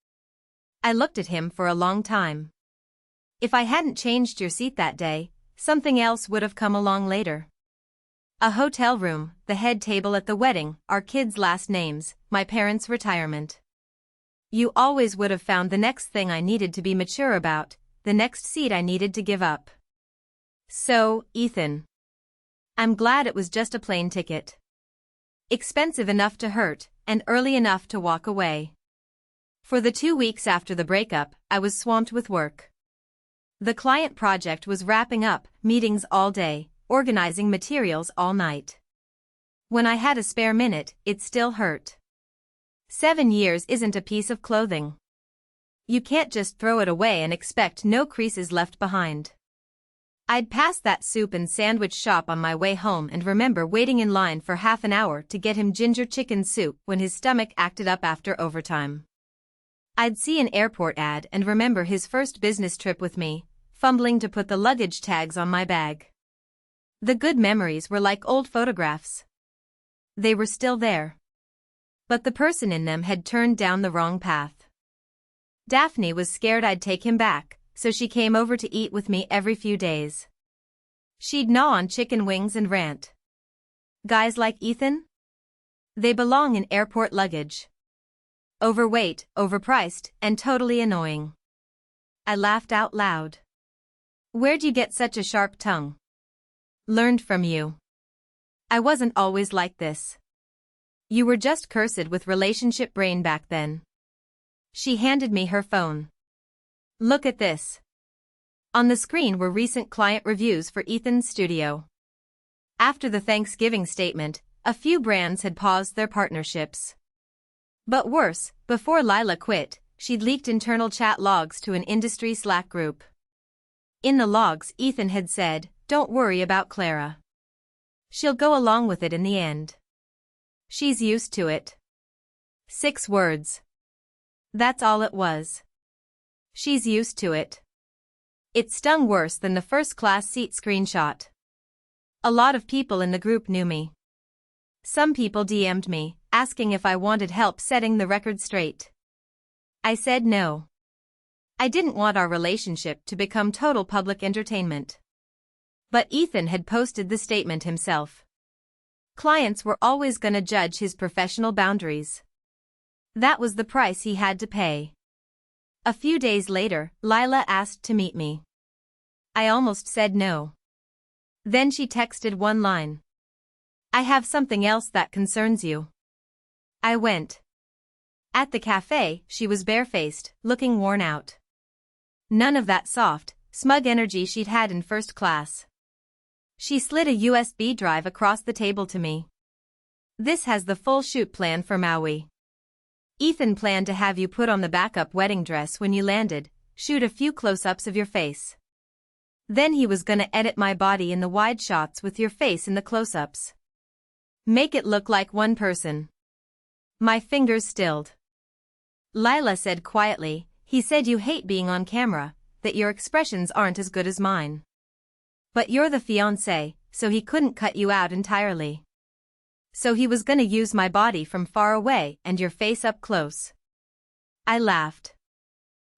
I looked at him for a long time. If I hadn't changed your seat that day, something else would have come along later. A hotel room, the head table at the wedding, our kids' last names, my parents' retirement. You always would have found the next thing I needed to be mature about, the next seat I needed to give up. So, Ethan. I'm glad it was just a plane ticket. Expensive enough to hurt, and early enough to walk away. For the 2 weeks after the breakup, I was swamped with work. The client project was wrapping up, meetings all day, organizing materials all night. When I had a spare minute, it still hurt. 7 years isn't a piece of clothing. You can't just throw it away and expect no creases left behind. I'd passed that soup and sandwich shop on my way home and remember waiting in line for half an hour to get him ginger chicken soup when his stomach acted up after overtime. I'd see an airport ad and remember his first business trip with me, fumbling to put the luggage tags on my bag. The good memories were like old photographs. They were still there. But the person in them had turned down the wrong path. Daphne was scared I'd take him back, so she came over to eat with me every few days. She'd gnaw on chicken wings and rant. Guys like Ethan? They belong in airport luggage. Overweight, overpriced, and totally annoying. I laughed out loud. Where'd you get such a sharp tongue? Learned from you. I wasn't always like this. You were just cursed with relationship brain back then. She handed me her phone. Look at this. On the screen were recent client reviews for Ethan's studio. After the Thanksgiving statement, a few brands had paused their partnerships. But worse, before Layla quit, she'd leaked internal chat logs to an industry Slack group. In the logs, Ethan had said, "Don't worry about Clara. She'll go along with it in the end. She's used to it." 6 words. That's all it was. She's used to it. It stung worse than the first-class seat screenshot. A lot of people in the group knew me. Some people DM'd me, asking if I wanted help setting the record straight. I said no. I didn't want our relationship to become total public entertainment. But Ethan had posted the statement himself. Clients were always gonna judge his professional boundaries. That was the price he had to pay. A few days later, Layla asked to meet me. I almost said no. Then she texted one line. "I have something else that concerns you." I went. At the cafe, she was barefaced, looking worn out. None of that soft, smug energy she'd had in first class. She slid a USB drive across the table to me. "This has the full shoot plan for Maui. Ethan planned to have you put on the backup wedding dress when you landed, shoot a few close-ups of your face. Then he was gonna edit my body in the wide shots with your face in the close-ups. Make it look like one person." My fingers stilled. Layla said quietly, "He said you hate being on camera, that your expressions aren't as good as mine. But you're the fiancé, so he couldn't cut you out entirely. So he was gonna use my body from far away and your face up close." I laughed.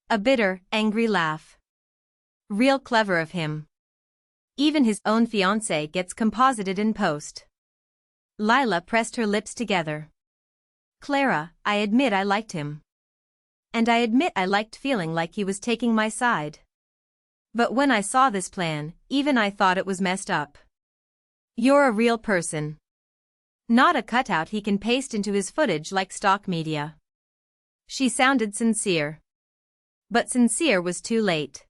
A bitter, angry laugh. Real clever of him. Even his own fiancé gets composited in post. Layla pressed her lips together. "Clara, I admit I liked him. And I admit I liked feeling like he was taking my side. But when I saw this plan, even I thought it was messed up. You're a real person. Not a cutout he can paste into his footage like stock media." She sounded sincere. But sincere was too late.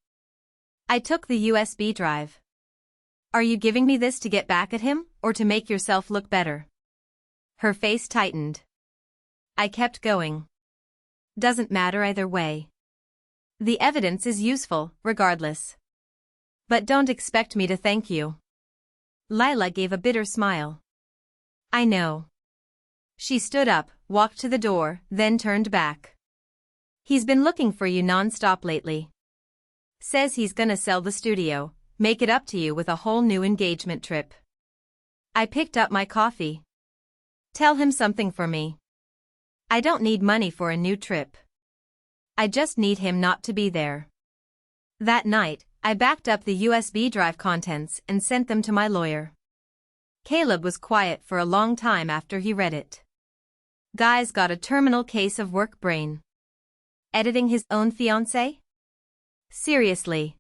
I took the USB drive. "Are you giving me this to get back at him, or to make yourself look better?" Her face tightened. I kept going. "Doesn't matter either way. The evidence is useful, regardless. But don't expect me to thank you." Layla gave a bitter smile. "I know." She stood up, walked to the door, then turned back. "He's been looking for you non-stop lately. Says he's gonna sell the studio, make it up to you with a whole new engagement trip." I picked up my coffee. "Tell him something for me. I don't need money for a new trip. I just need him not to be there." That night, I backed up the USB drive contents and sent them to my lawyer. Caleb was quiet for a long time after he read it. Guy's got a terminal case of work brain. Editing his own fiancé? Seriously.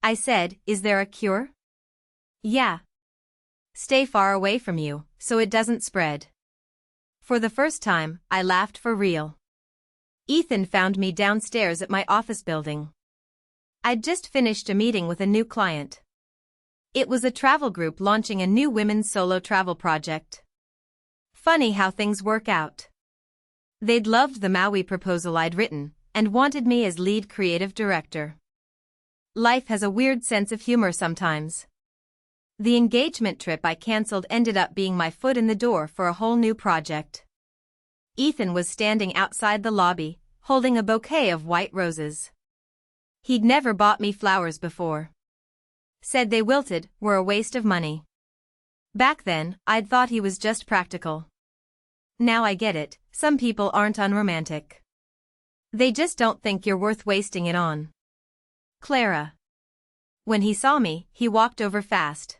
I said, "Is there a cure?" "Yeah. Stay far away from you, so it doesn't spread." For the first time, I laughed for real. Ethan found me downstairs at my office building. I'd just finished a meeting with a new client. It was a travel group launching a new women's solo travel project. Funny how things work out. They'd loved the Maui proposal I'd written, and wanted me as lead creative director. Life has a weird sense of humor sometimes. The engagement trip I canceled ended up being my foot in the door for a whole new project. Ethan was standing outside the lobby, holding a bouquet of white roses. He'd never bought me flowers before. Said they wilted, were a waste of money. Back then, I'd thought he was just practical. Now I get it, some people aren't unromantic. They just don't think you're worth wasting it on. Clara. When he saw me, he walked over fast.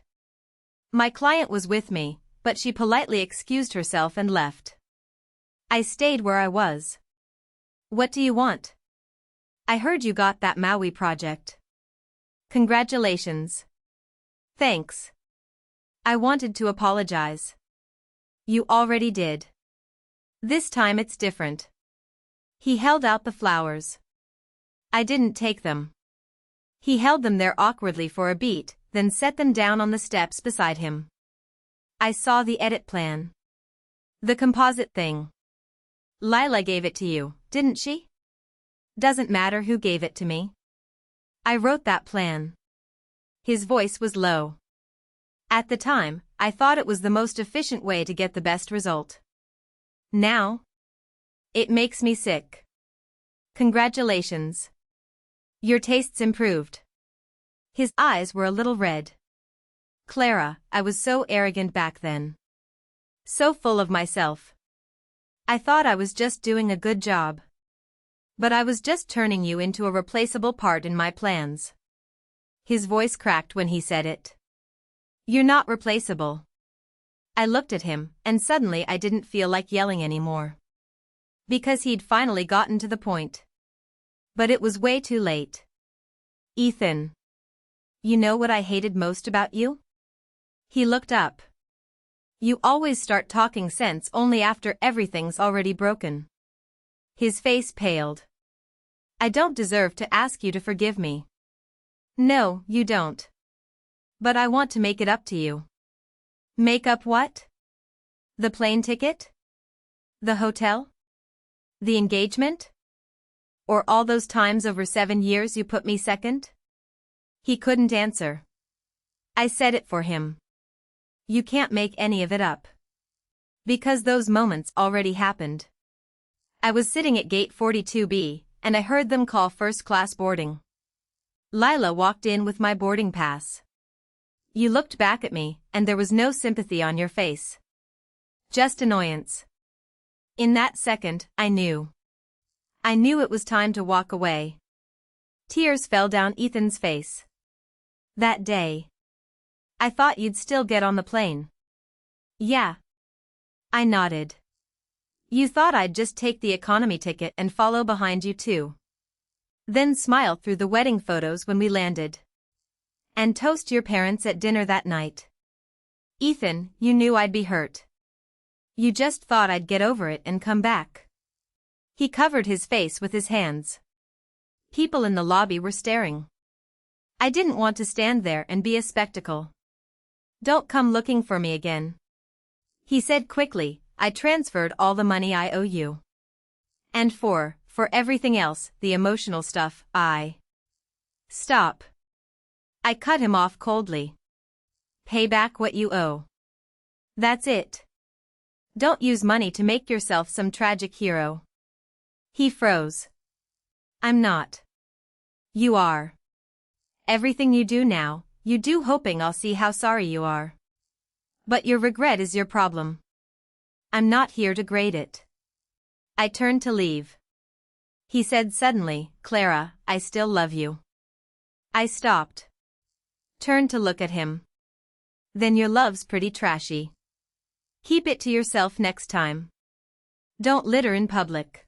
My client was with me, but she politely excused herself and left. I stayed where I was. "What do you want?" "I heard you got that Maui project." Congratulations. Thanks. I wanted to apologize. You already did. This time it's different. He held out the flowers. I didn't take them. He held them there awkwardly for a beat, then set them down on the steps beside him. I saw the edit plan. The composite thing. Layla gave it to you, didn't she? Doesn't matter who gave it to me. I wrote that plan. His voice was low. At the time, I thought it was the most efficient way to get the best result. Now? It makes me sick. Congratulations. Your tastes improved. His eyes were a little red. Clara, I was so arrogant back then. So full of myself. I thought I was just doing a good job. But I was just turning you into a replaceable part in my plans. His voice cracked when he said it. You're not replaceable. I looked at him, and suddenly I didn't feel like yelling anymore. Because he'd finally gotten to the point. But it was way too late. Ethan. You know what I hated most about you? He looked up. You always start talking sense only after everything's already broken. His face paled. I don't deserve to ask you to forgive me. No, you don't. But I want to make it up to you. Make up what? The plane ticket? The hotel? The engagement? Or all those times over 7 years you put me second? He couldn't answer. I said it for him. You can't make any of it up. Because those moments already happened. I was sitting at gate 42B, and I heard them call first-class boarding. Layla walked in with my boarding pass. You looked back at me, and there was no sympathy on your face. Just annoyance. In that second, I knew. I knew it was time to walk away. Tears fell down Ethan's face. That day. I thought you'd still get on the plane. Yeah. I nodded. You thought I'd just take the economy ticket and follow behind you too. Then smile through the wedding photos when we landed. And toast your parents at dinner that night. Ethan, you knew I'd be hurt. You just thought I'd get over it and come back. He covered his face with his hands. People in the lobby were staring. I didn't want to stand there and be a spectacle. Don't come looking for me again. He said quickly, I transferred all the money I owe you. And for everything else, the emotional stuff, Stop. I cut him off coldly. Pay back what you owe. That's it. Don't use money to make yourself some tragic hero. He froze. I'm not. You are. Everything you do now, you do hoping I'll see how sorry you are. But your regret is your problem. I'm not here to grade it. I turned to leave. He said suddenly, Clara, I still love you. I stopped. Turned to look at him. Then your love's pretty trashy. Keep it to yourself next time. Don't litter in public.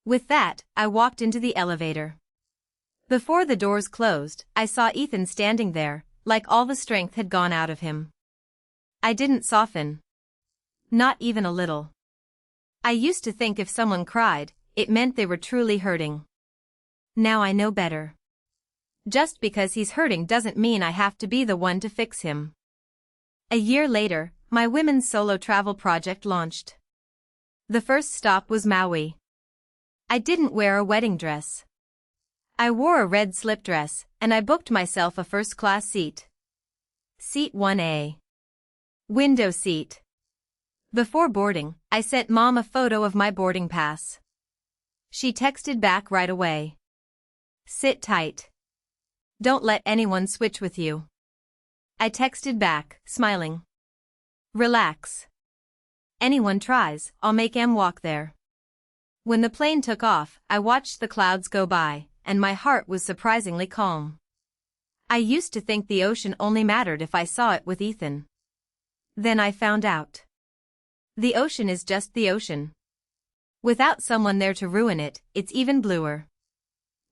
With that, I walked into the elevator. Before the doors closed, I saw Ethan standing there, like all the strength had gone out of him. I didn't soften. Not even a little. I used to think if someone cried, it meant they were truly hurting. Now I know better. Just because he's hurting doesn't mean I have to be the one to fix him. A year later, my women's solo travel project launched. The first stop was Maui. I didn't wear a wedding dress. I wore a red slip dress, and I booked myself a first-class seat. Seat 1A. Window seat. Before boarding, I sent Mom a photo of my boarding pass. She texted back right away. Sit tight. Don't let anyone switch with you. I texted back, smiling. Relax. Anyone tries, I'll make 'em walk there. When the plane took off, I watched the clouds go by, and my heart was surprisingly calm. I used to think the ocean only mattered if I saw it with Ethan. Then I found out. The ocean is just the ocean. Without someone there to ruin it, it's even bluer.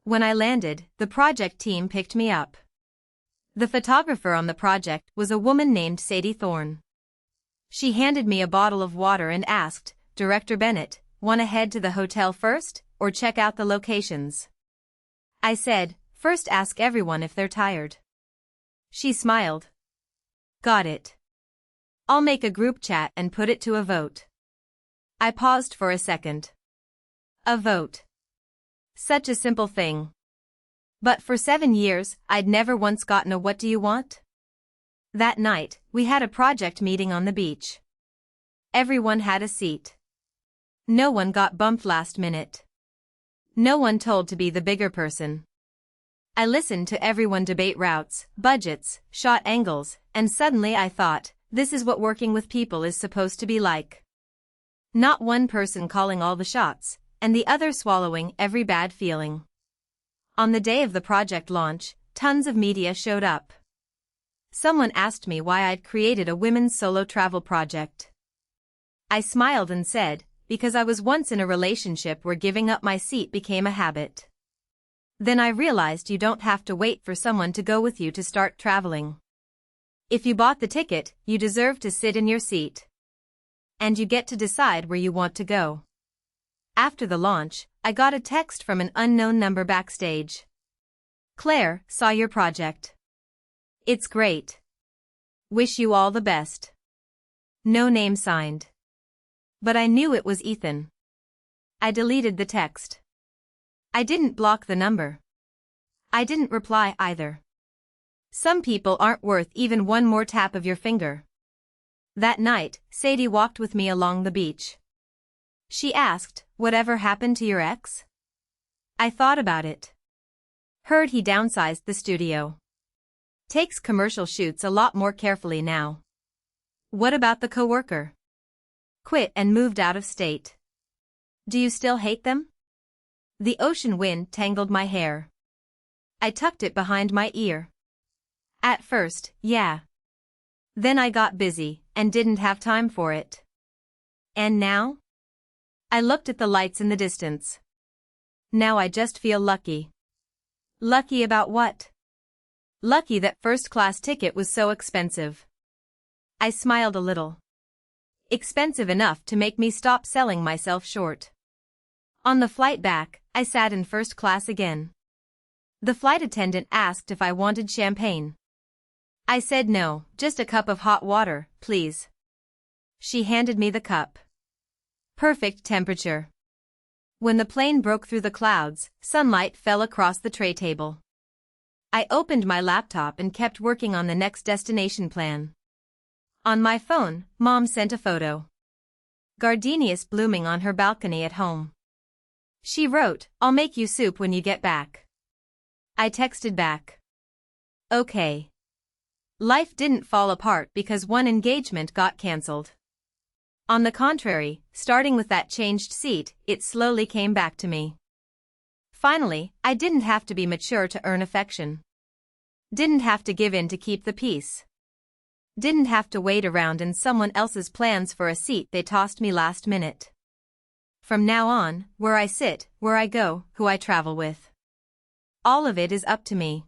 When I landed, the project team picked me up. The photographer on the project was a woman named Sadie Thorne. She handed me a bottle of water and asked, "Director Bennett, want to head to the hotel first, or check out the locations?" I said, "First ask everyone if they're tired." She smiled. "Got it. I'll make a group chat and put it to a vote." I paused for a second. A vote. Such a simple thing. But for 7 years, I'd never once gotten a "what do you want?" That night, we had a project meeting on the beach. Everyone had a seat. No one got bumped last minute. No one told to be the bigger person. I listened to everyone debate routes, budgets, shot angles, and suddenly I thought, this is what working with people is supposed to be like. Not one person calling all the shots, and the other swallowing every bad feeling. On the day of the project launch, tons of media showed up. Someone asked me why I'd created a women's solo travel project. I smiled and said, because I was once in a relationship where giving up my seat became a habit. Then I realized you don't have to wait for someone to go with you to start traveling. If you bought the ticket, you deserve to sit in your seat. And you get to decide where you want to go. After the launch, I got a text from an unknown number backstage. "Claire, saw your project. It's great. Wish you all the best." No name signed. But I knew it was Ethan. I deleted the text. I didn't block the number. I didn't reply either. Some people aren't worth even one more tap of your finger. That night, Sadie walked with me along the beach. She asked, "Whatever happened to your ex?" I thought about it. Heard he downsized the studio. Takes commercial shoots a lot more carefully now. What about the coworker? Quit and moved out of state. Do you still hate them? The ocean wind tangled my hair. I tucked it behind my ear. At first, yeah. Then I got busy and didn't have time for it. And now? I looked at the lights in the distance. Now I just feel lucky. Lucky about what? Lucky that first-class ticket was so expensive. I smiled a little. Expensive enough to make me stop selling myself short. On the flight back, I sat in first class again. The flight attendant asked if I wanted champagne. I said no, just a cup of hot water, please. She handed me the cup. Perfect temperature. When the plane broke through the clouds, sunlight fell across the tray table. I opened my laptop and kept working on the next destination plan. On my phone, Mom sent a photo. Gardenias blooming on her balcony at home. She wrote, "I'll make you soup when you get back." I texted back. Okay. Life didn't fall apart because one engagement got cancelled. On the contrary, starting with that changed seat, it slowly came back to me. Finally, I didn't have to be mature to earn affection. Didn't have to give in to keep the peace. Didn't have to wait around in someone else's plans for a seat they tossed me last minute. From now on, where I sit, where I go, who I travel with. All of it is up to me.